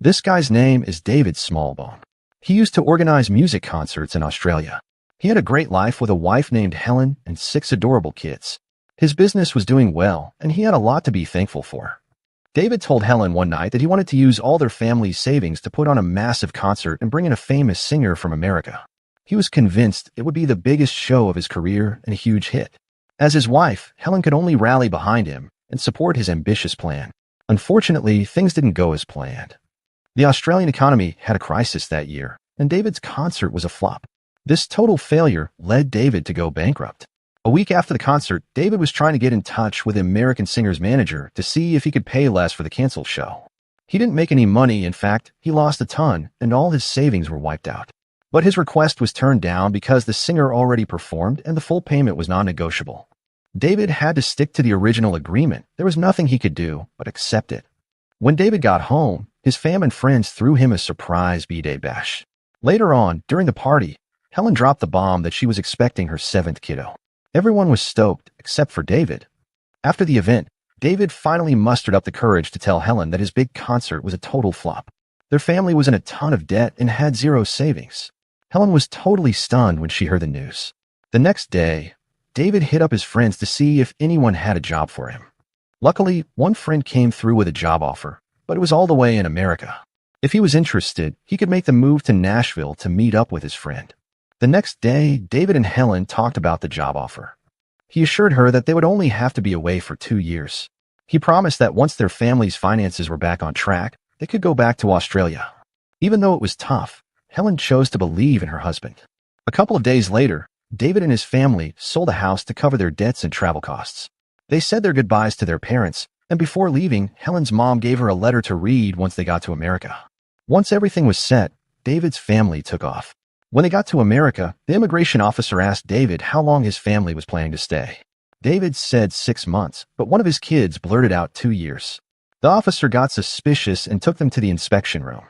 This guy's name is David Smallbone. He used to organize music concerts in Australia. He had a great life with a wife named Helen and 6 adorable kids. His business was doing well, and he had a lot to be thankful for. David told Helen one night that he wanted to use all their family's savings to put on a massive concert and bring in a famous singer from America. He was convinced it would be the biggest show of his career and a huge hit. As his wife, Helen could only rally behind him and support his ambitious plan. Unfortunately, things didn't go as planned. The Australian economy had a crisis that year, and David's concert was a flop. This total failure led David to go bankrupt. A week after the concert, David was trying to get in touch with the American singer's manager to see if he could pay less for the canceled show. He didn't make any money. In fact, he lost a ton, and all his savings were wiped out. But his request was turned down because the singer already performed and the full payment was non-negotiable. David had to stick to the original agreement. There was nothing he could do but accept it. When David got home, his fam and friends threw him a surprise B-Day bash. Later on, during the party, Helen dropped the bomb that she was expecting her 7th kiddo. Everyone was stoked, except for David. After the event, David finally mustered up the courage to tell Helen that his big concert was a total flop. Their family was in a ton of debt and had 0 savings. Helen was totally stunned when she heard the news. The next day, David hit up his friends to see if anyone had a job for him. Luckily, one friend came through with a job offer, but it was all the way in America. If he was interested, he could make the move to Nashville to meet up with his friend. The next day, David and Helen talked about the job offer. He assured her that they would only have to be away for 2 years. He promised that once their family's finances were back on track, they could go back to Australia. Even though it was tough, Helen chose to believe in her husband. A couple of days later, David and his family sold a house to cover their debts and travel costs. They said their goodbyes to their parents, and before leaving, Helen's mom gave her a letter to read once they got to America. Once everything was set, David's family took off. When they got to America, the immigration officer asked David how long his family was planning to stay. David said 6 months, but one of his kids blurted out 2 years. The officer got suspicious and took them to the inspection room.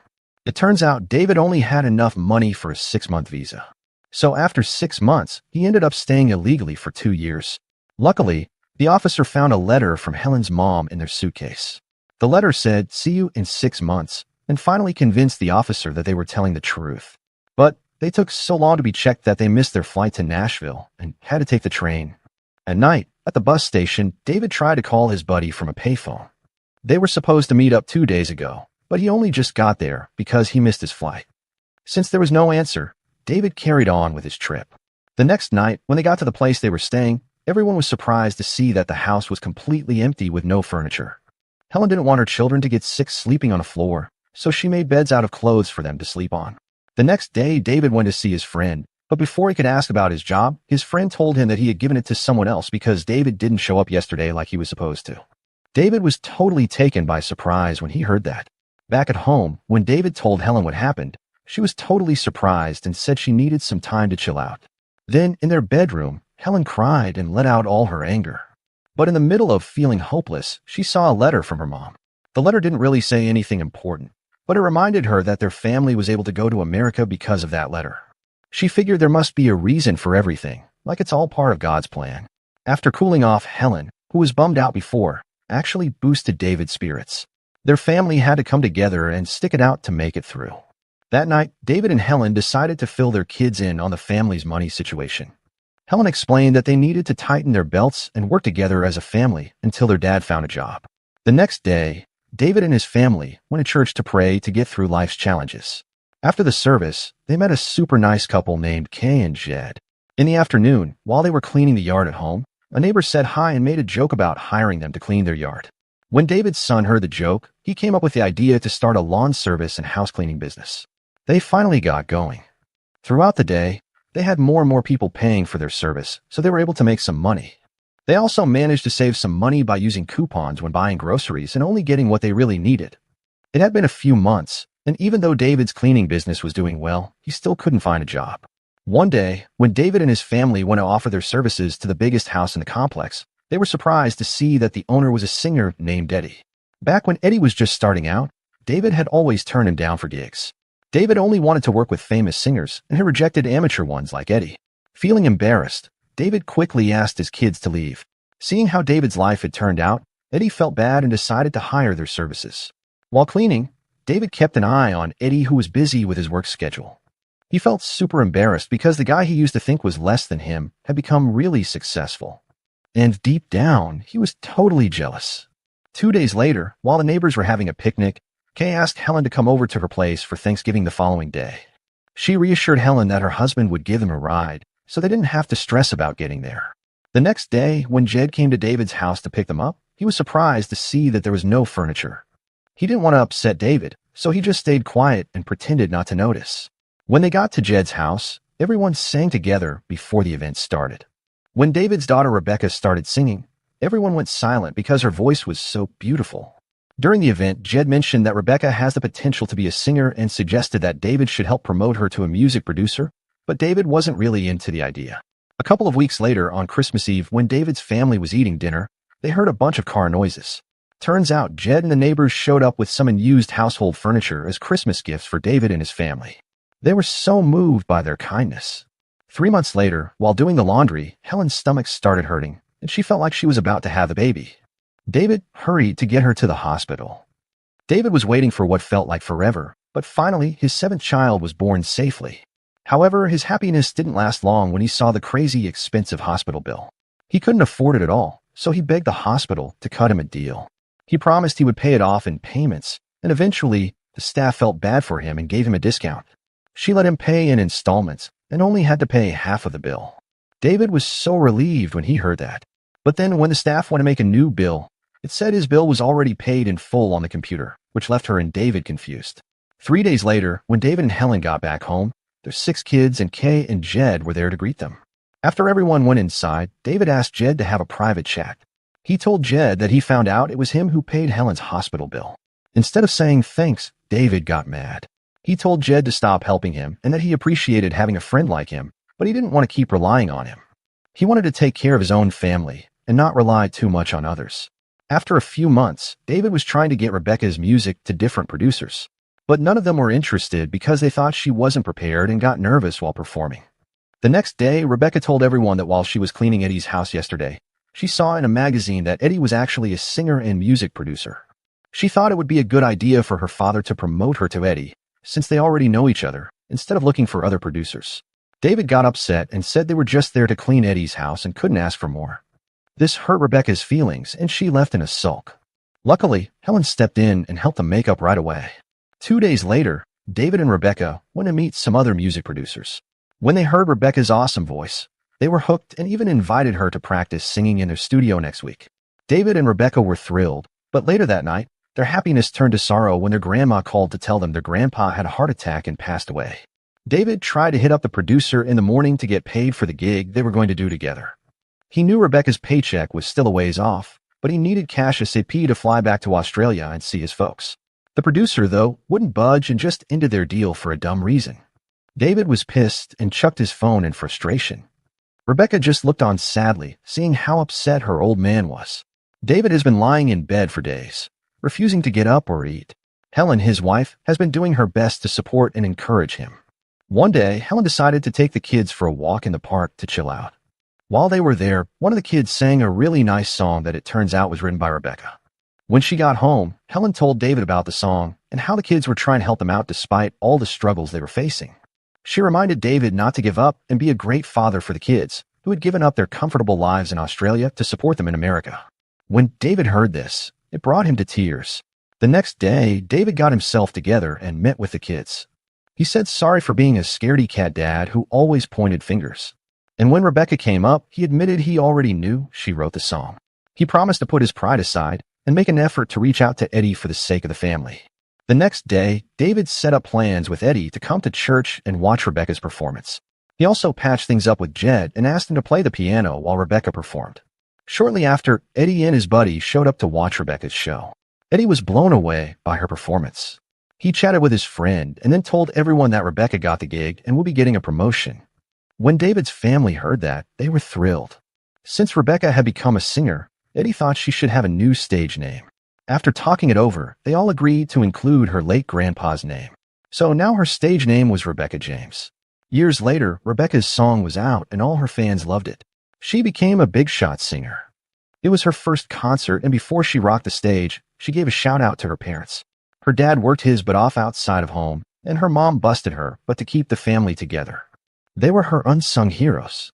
It turns out David only had enough money for a 6-month visa. So after 6 months, he ended up staying illegally for 2 years. Luckily, the officer found a letter from Helen's mom in their suitcase. The letter said, "See you in 6 months," and finally convinced the officer that they were telling the truth. But they took so long to be checked that they missed their flight to Nashville and had to take the train. At night, at the bus station, David tried to call his buddy from a payphone. They were supposed to meet up 2 days ago, but he only just got there because he missed his flight. Since there was no answer, David carried on with his trip. The next night, when they got to the place they were staying, everyone was surprised to see that the house was completely empty with no furniture. Helen didn't want her children to get sick sleeping on a floor, so she made beds out of clothes for them to sleep on. The next day, David went to see his friend, but before he could ask about his job, his friend told him that he had given it to someone else because David didn't show up yesterday like he was supposed to. David was totally taken by surprise when he heard that. Back at home, when David told Helen what happened, she was totally surprised and said she needed some time to chill out. Then, in their bedroom, Helen cried and let out all her anger. But in the middle of feeling hopeless, she saw a letter from her mom. The letter didn't really say anything important, but it reminded her that their family was able to go to America because of that letter. She figured there must be a reason for everything, like it's all part of God's plan. After cooling off, Helen, who was bummed out before, actually boosted David's spirits. Their family had to come together and stick it out to make it through. That night, David and Helen decided to fill their kids in on the family's money situation. Helen explained that they needed to tighten their belts and work together as a family until their dad found a job. The next day, David and his family went to church to pray to get through life's challenges. After the service, they met a super nice couple named Kay and Jed. In the afternoon, while they were cleaning the yard at home, a neighbor said hi and made a joke about hiring them to clean their yard. When David's son heard the joke, he came up with the idea to start a lawn service and house cleaning business. They finally got going. Throughout the day, they had more and more people paying for their service, so they were able to make some money. They also managed to save some money by using coupons when buying groceries and only getting what they really needed. It had been a few months, and even though David's cleaning business was doing well, he still couldn't find a job. One day, when David and his family went to offer their services to the biggest house in the complex, they were surprised to see that the owner was a singer named Eddie. Back when Eddie was just starting out, David had always turned him down for gigs. David only wanted to work with famous singers, and he rejected amateur ones like Eddie. Feeling embarrassed, David quickly asked his kids to leave. Seeing how David's life had turned out, Eddie felt bad and decided to hire their services. While cleaning, David kept an eye on Eddie, who was busy with his work schedule. He felt super embarrassed because the guy he used to think was less than him had become really successful. And deep down, he was totally jealous. 2 days later, while the neighbors were having a picnic, Kay asked Helen to come over to her place for Thanksgiving the following day. She reassured Helen that her husband would give them a ride, so they didn't have to stress about getting there. The next day, when Jed came to David's house to pick them up, he was surprised to see that there was no furniture. He didn't want to upset David, so he just stayed quiet and pretended not to notice. When they got to Jed's house, everyone sang together before the event started. When David's daughter Rebecca started singing, everyone went silent because her voice was so beautiful. During the event, Jed mentioned that Rebecca has the potential to be a singer and suggested that David should help promote her to a music producer, but David wasn't really into the idea. A couple of weeks later, on Christmas Eve, when David's family was eating dinner, they heard a bunch of car noises. Turns out Jed and the neighbors showed up with some unused household furniture as Christmas gifts for David and his family. They were so moved by their kindness. 3 months later, while doing the laundry, Helen's stomach started hurting, and she felt like she was about to have a baby. David hurried to get her to the hospital. David was waiting for what felt like forever, but finally his 7th child was born safely. However, his happiness didn't last long when he saw the crazy expensive hospital bill. He couldn't afford it at all, so he begged the hospital to cut him a deal. He promised he would pay it off in payments, and eventually the staff felt bad for him and gave him a discount. She let him pay in installments and only had to pay half of the bill. David was so relieved when he heard that. But then when the staff went to make a new bill, it said his bill was already paid in full on the computer, which left her and David confused. 3 days later, when David and Helen got back home, their 6 kids and Kay and Jed were there to greet them. After everyone went inside, David asked Jed to have a private chat. He told Jed that he found out it was him who paid Helen's hospital bill. Instead of saying thanks, David got mad. He told Jed to stop helping him and that he appreciated having a friend like him, but he didn't want to keep relying on him. He wanted to take care of his own family and not rely too much on others. After a few months, David was trying to get Rebecca's music to different producers, but none of them were interested because they thought she wasn't prepared and got nervous while performing. The next day, Rebecca told everyone that while she was cleaning Eddie's house yesterday, she saw in a magazine that Eddie was actually a singer and music producer. She thought it would be a good idea for her father to promote her to Eddie, since they already know each other, instead of looking for other producers. David got upset and said they were just there to clean Eddie's house and couldn't ask for more. This hurt Rebecca's feelings, and she left in a sulk. Luckily, Helen stepped in and helped them make up right away. 2 days later, David and Rebecca went to meet some other music producers. When they heard Rebecca's awesome voice, they were hooked and even invited her to practice singing in their studio next week. David and Rebecca were thrilled, but later that night, their happiness turned to sorrow when their grandma called to tell them their grandpa had a heart attack and passed away. David tried to hit up the producer in the morning to get paid for the gig they were going to do together. He knew Rebecca's paycheck was still a ways off, but he needed cash ASAP to fly back to Australia and see his folks. The producer, though, wouldn't budge and just ended their deal for a dumb reason. David was pissed and chucked his phone in frustration. Rebecca just looked on sadly, seeing how upset her old man was. David has been lying in bed for days, refusing to get up or eat. Helen, his wife, has been doing her best to support and encourage him. One day, Helen decided to take the kids for a walk in the park to chill out. While they were there, one of the kids sang a really nice song that it turns out was written by Rebecca. When she got home, Helen told David about the song and how the kids were trying to help them out despite all the struggles they were facing. She reminded David not to give up and be a great father for the kids, who had given up their comfortable lives in Australia to support them in America. When David heard this, it brought him to tears. The next day, David got himself together and met with the kids. He said sorry for being a scaredy cat dad who always pointed fingers. And when Rebecca came up, he admitted he already knew she wrote the song. He promised to put his pride aside and make an effort to reach out to Eddie for the sake of the family. The next day, David set up plans with Eddie to come to church and watch Rebecca's performance. He also patched things up with Jed and asked him to play the piano while Rebecca performed. Shortly after, Eddie and his buddy showed up to watch Rebecca's show. Eddie was blown away by her performance. He chatted with his friend and then told everyone that Rebecca got the gig and will be getting a promotion. When David's family heard that, they were thrilled. Since Rebecca had become a singer, Eddie thought she should have a new stage name. After talking it over, they all agreed to include her late grandpa's name. So now her stage name was Rebecca James. Years later, Rebecca's song was out and all her fans loved it. She became a big shot singer. It was her first concert, and before she rocked the stage, she gave a shout out to her parents. Her dad worked his butt off outside of home, and her mom busted her but to keep the family together. They were her unsung heroes.